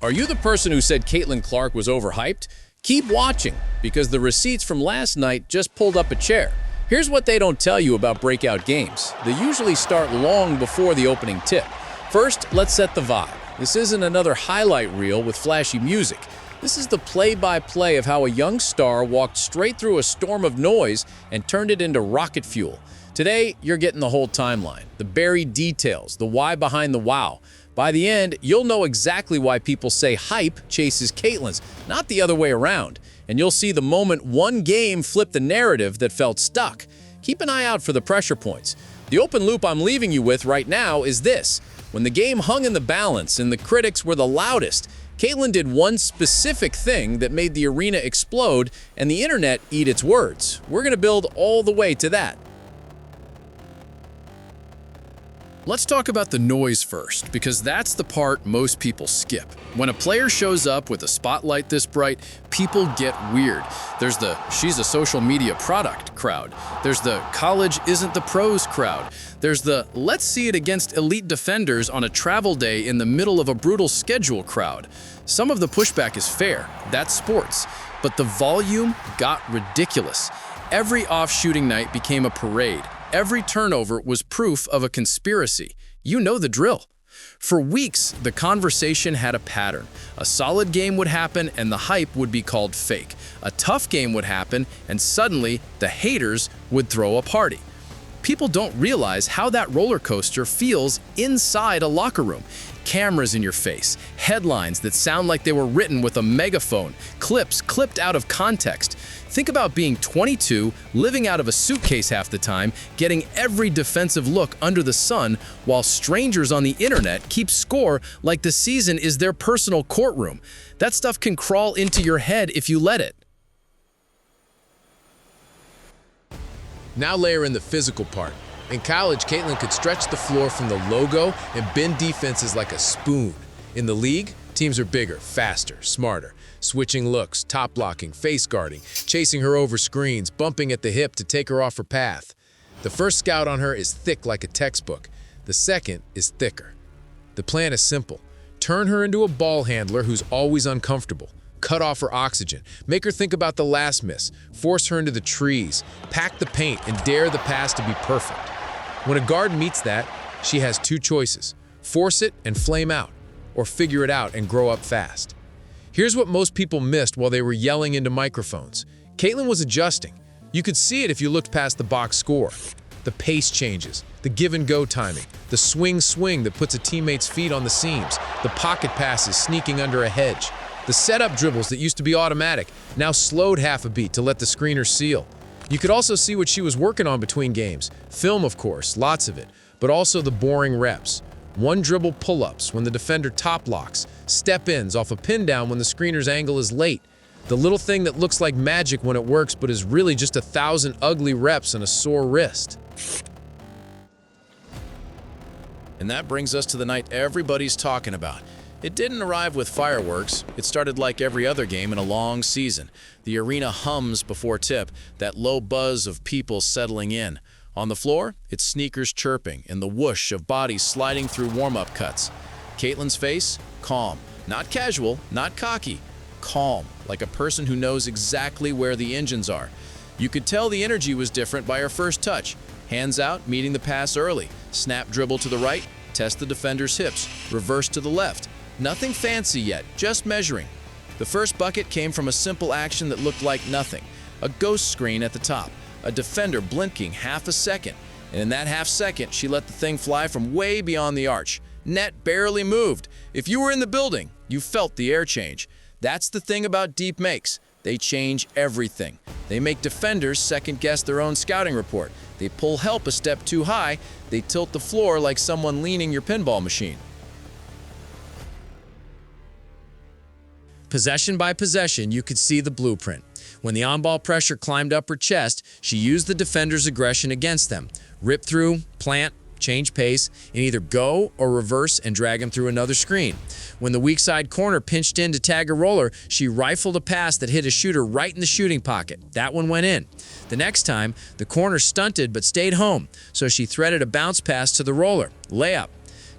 Are you the person who said Caitlin Clark was overhyped? Keep watching, because the receipts from last night just pulled up a chair. Here's what they don't tell you about breakout games. They usually start long before the opening tip. First, let's set the vibe. This isn't another highlight reel with flashy music. This is the play-by-play of how a young star walked straight through a storm of noise and turned it into rocket fuel. Today, you're getting the whole timeline, the buried details, the why behind the wow. By the end, you'll know exactly why people say hype chases Caitlin's, not the other way around. And you'll see the moment one game flipped the narrative that felt stuck. Keep an eye out for the pressure points. The open loop I'm leaving you with right now is this. When the game hung in the balance and the critics were the loudest, Caitlin did one specific thing that made the arena explode and the internet eat its words. We're going to build all the way to that. Let's talk about the noise first, because that's the part most people skip. When a player shows up with a spotlight this bright, people get weird. There's the "she's a social media product" crowd. There's the "college isn't the pros" crowd. There's the "let's see it against elite defenders on a travel day in the middle of a brutal schedule" crowd. Some of the pushback is fair, that's sports, but the volume got ridiculous. Every off-shooting night became a parade. Every turnover was proof of a conspiracy. You know the drill. For weeks, the conversation had a pattern. A solid game would happen and the hype would be called fake. A tough game would happen and suddenly the haters would throw a party. People don't realize how that roller coaster feels inside a locker room. Cameras in your face, headlines that sound like they were written with a megaphone, clips clipped out of context. Think about being 22, living out of a suitcase half the time, getting every defensive look under the sun, while strangers on the internet keep score like the season is their personal courtroom. That stuff can crawl into your head if you let it. Now layer in the physical part. In college, Caitlin could stretch the floor from the logo and bend defenses like a spoon. In the league, teams are bigger, faster, smarter. Switching looks, top blocking, face guarding, chasing her over screens, bumping at the hip to take her off her path. The first scout on her is thick like a textbook. The second is thicker. The plan is simple. Turn her into a ball handler who's always uncomfortable. Cut off her oxygen. Make her think about the last miss. Force her into the trees. Pack the paint and dare the pass to be perfect. When a guard meets that, she has two choices. Force it and flame out, or figure it out and grow up fast. Here's what most people missed while they were yelling into microphones. Caitlin was adjusting. You could see it if you looked past the box score. The pace changes, the give-and-go timing, the swing that puts a teammate's feet on the seams, the pocket passes sneaking under a hedge, the setup dribbles that used to be automatic, now slowed half a beat to let the screener seal. You could also see what she was working on between games. Film, of course, lots of it, but also the boring reps. One dribble pull-ups when the defender top locks, step-ins off a pin down when the screener's angle is late. The little thing that looks like magic when it works but is really just 1,000 ugly reps and a sore wrist. And that brings us to the night everybody's talking about. It didn't arrive with fireworks. It started like every other game in a long season. The arena hums before tip, that low buzz of people settling in. On the floor, it's sneakers chirping and the whoosh of bodies sliding through warm-up cuts. Caitlin's face? Calm. Not casual, not cocky. Calm, like a person who knows exactly where the engines are. You could tell the energy was different by her first touch. Hands out, meeting the pass early. Snap dribble to the right, test the defender's hips. Reverse to the left. Nothing fancy yet, just measuring. The first bucket came from a simple action that looked like nothing. A ghost screen at the top. A defender blinking half a second, and in that half second, she let the thing fly from way beyond the arch. Net barely moved. If you were in the building, you felt the air change. That's the thing about deep makes. They change everything. They make defenders second-guess their own scouting report. They pull help a step too high. They tilt the floor like someone leaning your pinball machine. Possession by possession, you could see the blueprint. When the on-ball pressure climbed up her chest, she used the defender's aggression against them. Rip through, plant, change pace, and either go or reverse and drag him through another screen. When the weak side corner pinched in to tag a roller, she rifled a pass that hit a shooter right in the shooting pocket. That one went in. The next time, the corner stunted but stayed home, so she threaded a bounce pass to the roller. Layup.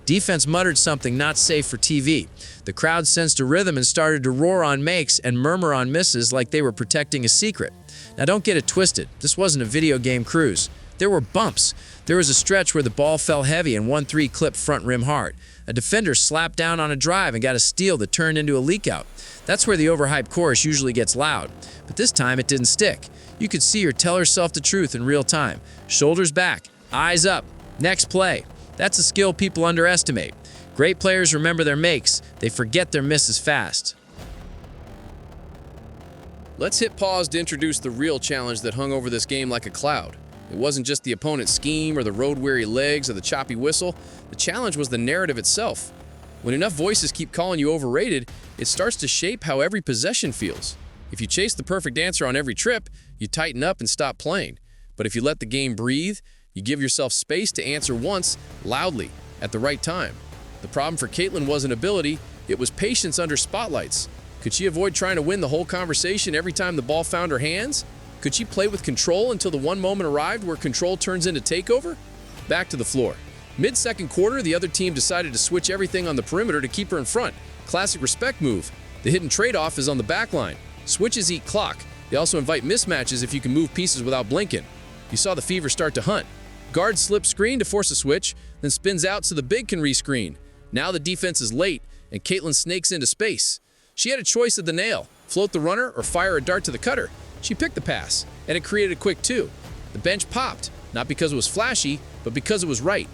Defense muttered something not safe for TV. The crowd sensed a rhythm and started to roar on makes and murmur on misses like they were protecting a secret. Now don't get it twisted, this wasn't a video game cruise. There were bumps. There was a stretch where the ball fell heavy and 1-3 clipped front rim hard. A defender slapped down on a drive and got a steal that turned into a leakout. That's where the overhyped chorus usually gets loud. But this time it didn't stick. You could see her tell herself the truth in real time. Shoulders back, eyes up, next play. That's a skill people underestimate. Great players remember their makes. They forget their misses fast. Let's hit pause to introduce the real challenge that hung over this game like a cloud. It wasn't just the opponent's scheme or the road-weary legs or the choppy whistle. The challenge was the narrative itself. When enough voices keep calling you overrated, it starts to shape how every possession feels. If you chase the perfect answer on every trip, you tighten up and stop playing. But if you let the game breathe, you give yourself space to answer once, loudly, at the right time. The problem for Caitlin wasn't ability, it was patience under spotlights. Could she avoid trying to win the whole conversation every time the ball found her hands? Could she play with control until the one moment arrived where control turns into takeover? Back to the floor. Mid-second quarter, the other team decided to switch everything on the perimeter to keep her in front. Classic respect move. The hidden trade-off is on the back line. Switches eat clock. They also invite mismatches if you can move pieces without blinking. You saw the Fever start to hunt. Guard slips screen to force a switch, then spins out so the big can rescreen. Now the defense is late, and Caitlin snakes into space. She had a choice of the nail, float the runner or fire a dart to the cutter. She picked the pass, and it created a quick two. The bench popped, not because it was flashy, but because it was right.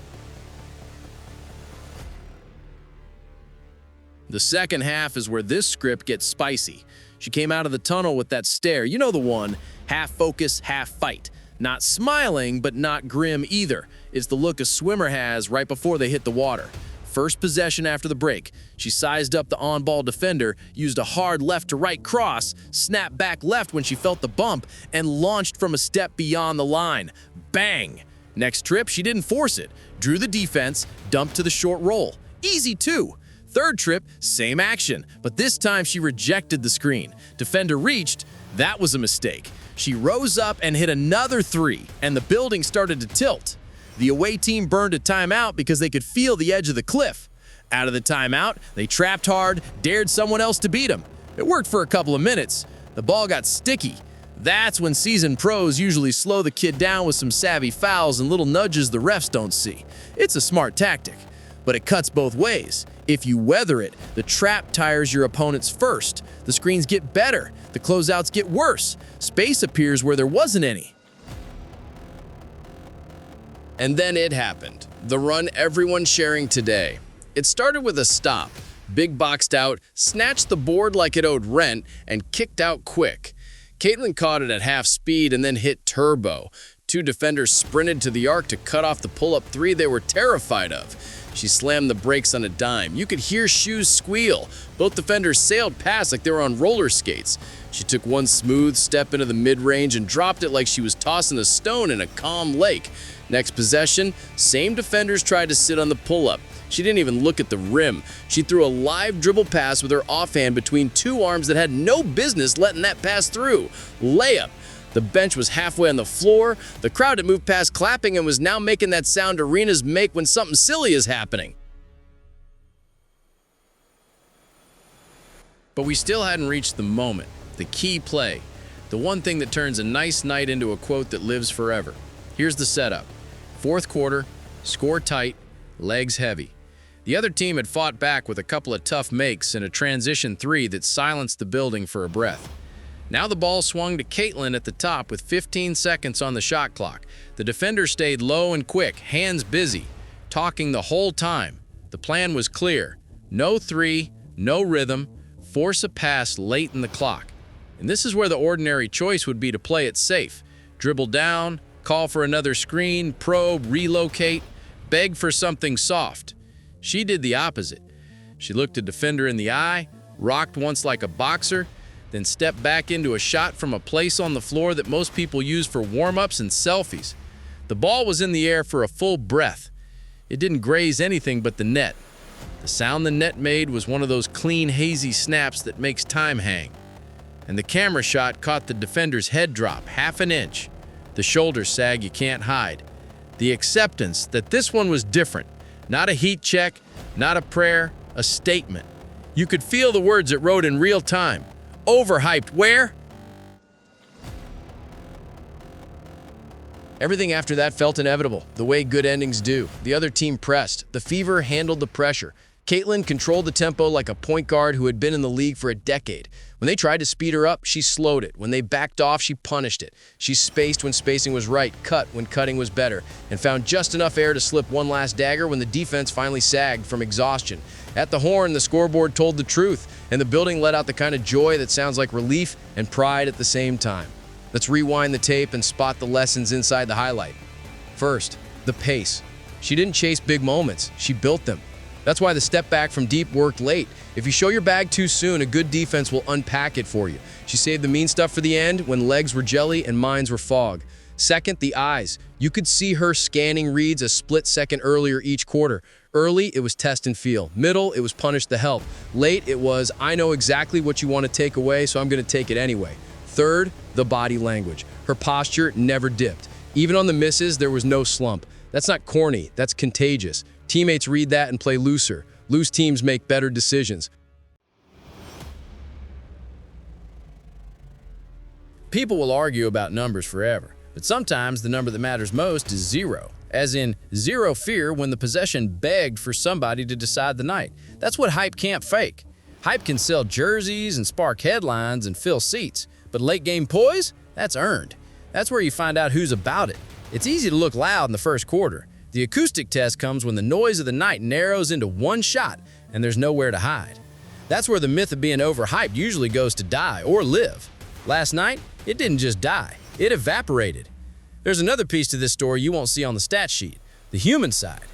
The second half is where this script gets spicy. She came out of the tunnel with that stare, you know the one, half focus, half fight. Not smiling, but not grim either. It's the look a swimmer has right before they hit the water. First possession after the break, she sized up the on-ball defender, used a hard left-to-right cross, snapped back left when she felt the bump, and launched from a step beyond the line. Bang! Next trip, she didn't force it. Drew the defense, dumped to the short roll. Easy too. Third trip, same action, but this time she rejected the screen. Defender reached. That was a mistake. She rose up and hit another three, and the building started to tilt. The away team burned a timeout because they could feel the edge of the cliff. Out of the timeout, they trapped hard, dared someone else to beat them. It worked for a couple of minutes. The ball got sticky. That's when seasoned pros usually slow the kid down with some savvy fouls and little nudges the refs don't see. It's a smart tactic, but it cuts both ways. If you weather it, the trap tires your opponents first. The screens get better. The closeouts get worse. Space appears where there wasn't any. And then it happened. The run everyone's sharing today. It started with a stop. Big boxed out, snatched the board like it owed rent, and kicked out quick. Caitlin caught it at half speed and then hit turbo. Two defenders sprinted to the arc to cut off the pull-up three they were terrified of. She slammed the brakes on a dime. You could hear shoes squeal. Both defenders sailed past like they were on roller skates. She took one smooth step into the mid-range and dropped it like she was tossing a stone in a calm lake. Next possession, same defenders tried to sit on the pull-up. She didn't even look at the rim. She threw a live dribble pass with her offhand between two arms that had no business letting that pass through. Layup. The bench was halfway on the floor. The crowd had moved past clapping and was now making that sound arenas make when something silly is happening. But we still hadn't reached the moment, the key play, the one thing that turns a nice night into a quote that lives forever. Here's the setup. Fourth quarter, score tight, legs heavy. The other team had fought back with a couple of tough makes and a transition three that silenced the building for a breath. Now the ball swung to Caitlin at the top with 15 seconds on the shot clock. The defender stayed low and quick, hands busy, talking the whole time. The plan was clear. No three, no rhythm, force a pass late in the clock. And this is where the ordinary choice would be to play it safe. Dribble down, call for another screen, probe, relocate, beg for something soft. She did the opposite. She looked a defender in the eye, rocked once like a boxer, then stepped back into a shot from a place on the floor that most people use for warm-ups and selfies. The ball was in the air for a full breath. It didn't graze anything but the net. The sound the net made was one of those clean, hazy snaps that makes time hang. And the camera shot caught the defender's head drop half an inch. The shoulder sag you can't hide. The acceptance that this one was different. Not a heat check, not a prayer, a statement. You could feel the words it wrote in real time. Overhyped where? Everything after that felt inevitable, the way good endings do. The other team pressed. The Fever handled the pressure. Caitlin controlled the tempo like a point guard who had been in the league for a decade. When they tried to speed her up, she slowed it. When they backed off, she punished it. She spaced when spacing was right, cut when cutting was better, and found just enough air to slip one last dagger when the defense finally sagged from exhaustion. At the horn, the scoreboard told the truth, and the building let out the kind of joy that sounds like relief and pride at the same time. Let's rewind the tape and spot the lessons inside the highlight. First, the pace. She didn't chase big moments, she built them. That's why the step back from deep worked late. If you show your bag too soon, a good defense will unpack it for you. She saved the mean stuff for the end when legs were jelly and minds were fog. Second, the eyes. You could see her scanning reads a split second earlier each quarter. Early, it was test and feel. Middle, it was punish the help. Late, it was, I know exactly what you want to take away, so I'm going to take it anyway. Third, the body language. Her posture never dipped. Even on the misses, there was no slump. That's not corny, that's contagious. Teammates read that and play looser. Loose teams make better decisions. People will argue about numbers forever, but sometimes the number that matters most is 0, as in zero fear when the possession begged for somebody to decide the night. That's what hype can't fake. Hype can sell jerseys and spark headlines and fill seats, but late game poise, that's earned. That's where you find out who's about it. It's easy to look loud in the first quarter. The acoustic test comes when the noise of the night narrows into one shot and there's nowhere to hide. That's where the myth of being overhyped usually goes to die or live. Last night, it didn't just die, it evaporated. There's another piece to this story you won't see on the stat sheet, the human side.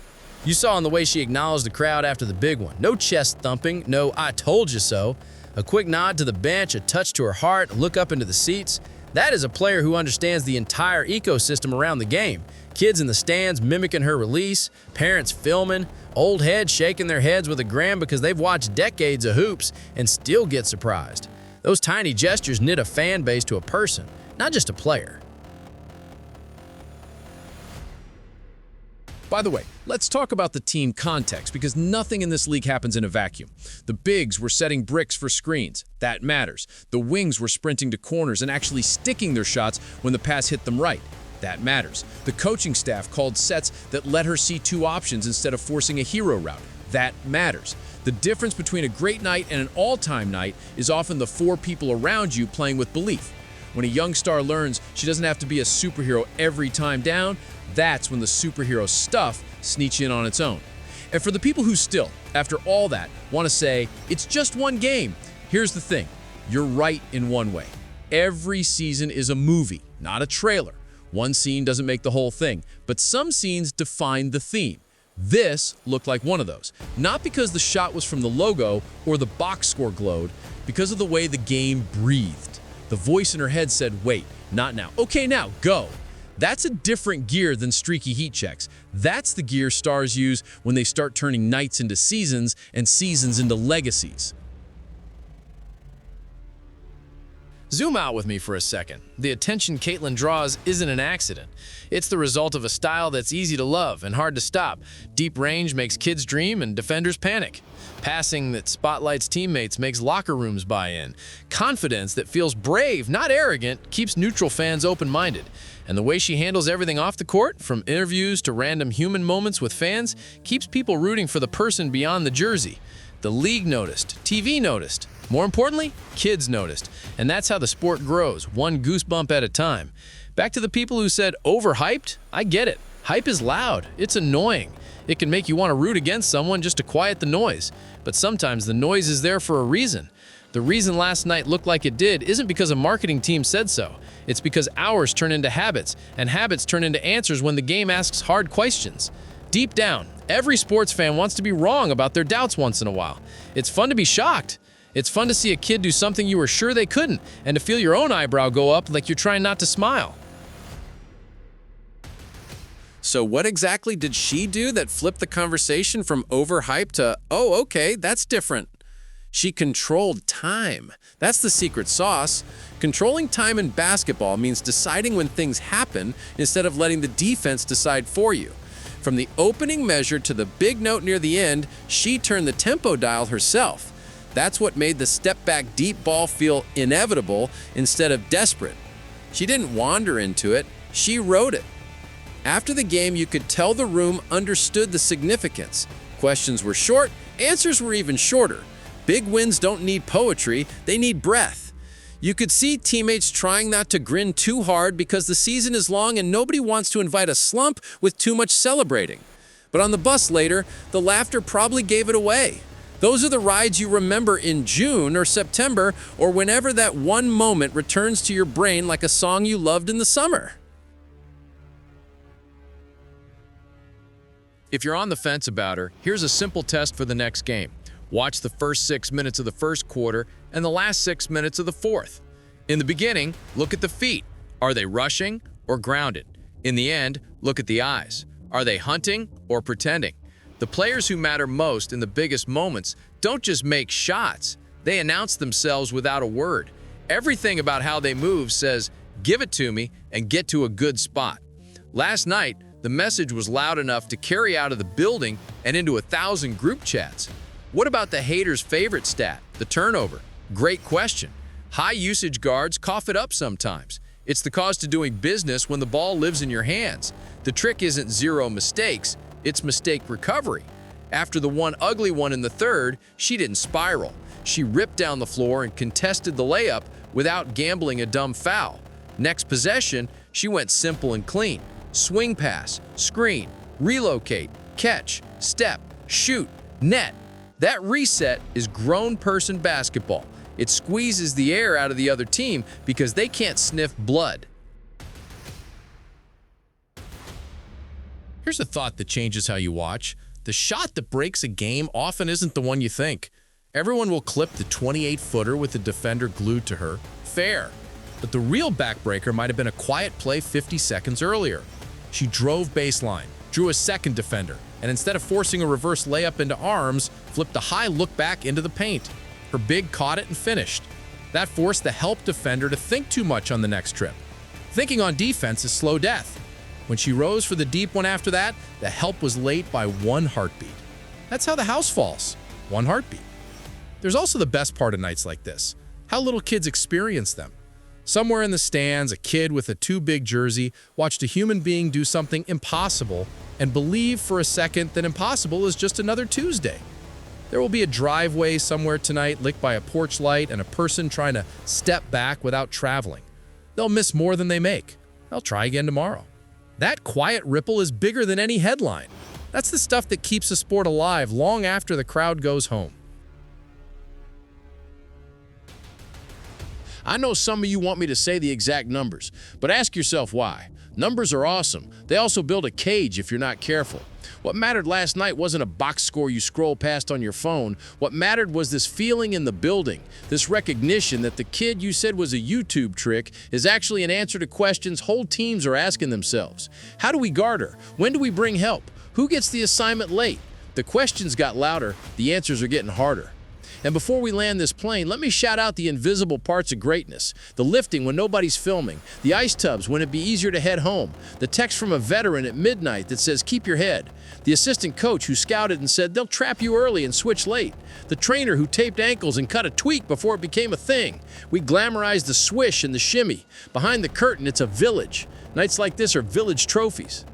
You saw in the way she acknowledged the crowd after the big one. No chest thumping, no I told you so. A quick nod to the bench, a touch to her heart, a look up into the seats. That is a player who understands the entire ecosystem around the game. Kids in the stands mimicking her release, parents filming, old heads shaking their heads with a gram because they've watched decades of hoops and still get surprised. Those tiny gestures knit a fan base to a person, not just a player. By the way, let's talk about the team context because nothing in this league happens in a vacuum. The bigs were setting bricks for screens. That matters. The wings were sprinting to corners and actually sticking their shots when the pass hit them right. That matters. The coaching staff called sets that let her see two options instead of forcing a hero route. That matters. The difference between a great night and an all-time night is often the four people around you playing with belief. When a young star learns she doesn't have to be a superhero every time down, that's when the superhero stuff sneaks in on its own. And for the people who still, after all that, want to say, it's just one game, here's the thing. You're right in one way. Every season is a movie, not a trailer. One scene doesn't make the whole thing, but some scenes define the theme. This looked like one of those. Not because the shot was from the logo or the box score glowed, because of the way the game breathed. The voice in her head said, wait, not now. Okay, now, go. That's a different gear than streaky heat checks. That's the gear stars use when they start turning nights into seasons and seasons into legacies. Zoom out with me for a second. The attention Caitlin draws isn't an accident. It's the result of a style that's easy to love and hard to stop. Deep range makes kids dream and defenders panic. Passing that spotlights teammates makes locker rooms buy in. Confidence that feels brave, not arrogant, keeps neutral fans open-minded. And the way she handles everything off the court, from interviews to random human moments with fans, keeps people rooting for the person beyond the jersey. The league noticed, TV noticed. More importantly, kids noticed. And that's how the sport grows, one goosebump at a time. Back to the people who said overhyped, I get it. Hype is loud, it's annoying. It can make you want to root against someone just to quiet the noise. But sometimes the noise is there for a reason. The reason last night looked like it did isn't because a marketing team said so. It's because hours turn into habits, and habits turn into answers when the game asks hard questions. Deep down, every sports fan wants to be wrong about their doubts once in a while. It's fun to be shocked. It's fun to see a kid do something you were sure they couldn't, and to feel your own eyebrow go up like you're trying not to smile. So what exactly did she do that flipped the conversation from overhyped to, oh, okay, that's different? She controlled time. That's the secret sauce. Controlling time in basketball means deciding when things happen instead of letting the defense decide for you. From the opening measure to the big note near the end, she turned the tempo dial herself. That's what made the step-back deep ball feel inevitable instead of desperate. She didn't wander into it, she wrote it. After the game, you could tell the room understood the significance. Questions were short, answers were even shorter. Big wins don't need poetry, they need breath. You could see teammates trying not to grin too hard because the season is long and nobody wants to invite a slump with too much celebrating. But on the bus later, the laughter probably gave it away. Those are the rides you remember in June or September or whenever that one moment returns to your brain like a song you loved in the summer. If you're on the fence about her, here's a simple test for the next game. Watch the first 6 minutes of the first quarter and the last 6 minutes of the fourth. In the beginning, look at the feet. Are they rushing or grounded? In the end, look at the eyes. Are they hunting or pretending? The players who matter most in the biggest moments don't just make shots, they announce themselves without a word. Everything about how they move says, "Give it to me and get to a good spot." Last night, the message was loud enough to carry out of the building and into 1,000 group chats. What about the haters' favorite stat, the turnover? Great question. High usage guards cough it up sometimes. It's the cause to doing business when the ball lives in your hands. The trick isn't zero mistakes, it's mistake recovery. After the one ugly one in the third, she didn't spiral. She ripped down the floor and contested the layup without gambling a dumb foul. Next possession, she went simple and clean. Swing pass, screen, relocate, catch, step, shoot, net. That reset is grown person basketball. It squeezes the air out of the other team because they can't sniff blood. Here's a thought that changes how you watch. The shot that breaks a game often isn't the one you think. Everyone will clip the 28-footer with the defender glued to her. Fair. But the real backbreaker might have been a quiet play 50 seconds earlier. She drove baseline, drew a second defender, and instead of forcing a reverse layup into arms, flipped a high look back into the paint. Her big caught it and finished. That forced the help defender to think too much on the next trip. Thinking on defense is slow death. When she rose for the deep one after that, the help was late by one heartbeat. That's how the house falls. One heartbeat. There's also the best part of nights like this, how little kids experience them. Somewhere in the stands, a kid with a too big jersey watched a human being do something impossible and believe for a second that impossible is just another Tuesday. There will be a driveway somewhere tonight lit by a porch light and a person trying to step back without traveling. They'll miss more than they make. They'll try again tomorrow. That quiet ripple is bigger than any headline. That's the stuff that keeps a sport alive long after the crowd goes home. I know some of you want me to say the exact numbers, but ask yourself why. Numbers are awesome. They also build a cage if you're not careful. What mattered last night wasn't a box score you scroll past on your phone. What mattered was this feeling in the building, this recognition that the kid you said was a YouTube trick is actually an answer to questions whole teams are asking themselves. How do we guard her? When do we bring help? Who gets the assignment late? The questions got louder, the answers are getting harder. And before we land this plane, let me shout out the invisible parts of greatness. The lifting when nobody's filming, the ice tubs when it'd be easier to head home, the text from a veteran at midnight that says, keep your head, the assistant coach who scouted and said, they'll trap you early and switch late, the trainer who taped ankles and cut a tweak before it became a thing. We glamorized the swish and the shimmy. Behind the curtain, it's a village. Nights like this are village trophies.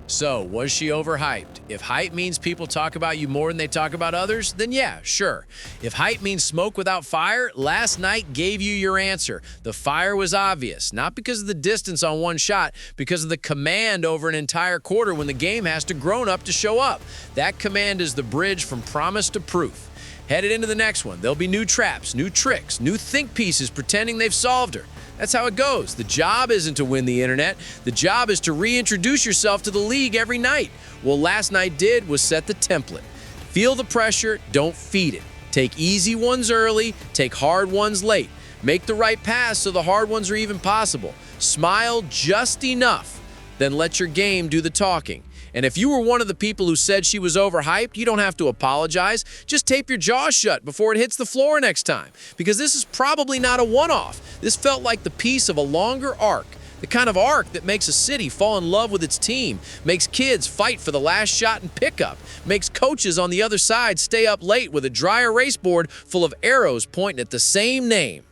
So, was she overhyped? If hype means people talk about you more than they talk about others, then yeah, sure. If hype means smoke without fire, last night gave you your answer. The fire was obvious, not because of the distance on one shot, because of the command over an entire quarter when the game has to grown up to show up. That command is the bridge from promise to proof. Headed into the next one, there'll be new traps, new tricks, new think pieces pretending they've solved her. That's how it goes. The job isn't to win the internet. The job is to reintroduce yourself to the league every night. What last night did was set the template. Feel the pressure, don't feed it. Take easy ones early, take hard ones late. Make the right pass so the hard ones are even possible. Smile just enough, then let your game do the talking. And if you were one of the people who said she was overhyped, you don't have to apologize. Just tape your jaw shut before it hits the floor next time. Because this is probably not a one-off. This felt like the piece of a longer arc. The kind of arc that makes a city fall in love with its team, makes kids fight for the last shot and pickup, makes coaches on the other side stay up late with a dry erase board full of arrows pointing at the same name.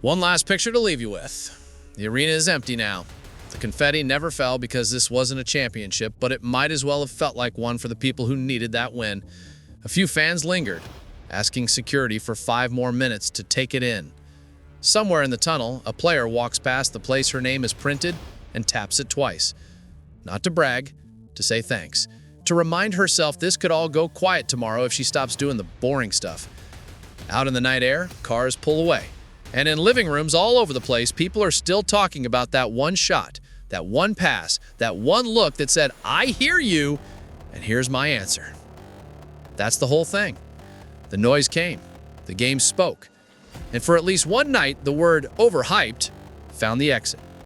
One last picture to leave you with. The arena is empty now. The confetti never fell because this wasn't a championship, but it might as well have felt like one for the people who needed that win. A few fans lingered, asking security for 5 more minutes to take it in. Somewhere in the tunnel, a player walks past the place her name is printed and taps it twice. Not to brag, to say thanks. To remind herself this could all go quiet tomorrow if she stops doing the boring stuff. Out in the night air, cars pull away. And in living rooms all over the place, people are still talking about that one shot, that one pass, that one look that said, "I hear you, and here's my answer." That's the whole thing. The noise came. The game spoke. And for at least one night, the word overhyped found the exit.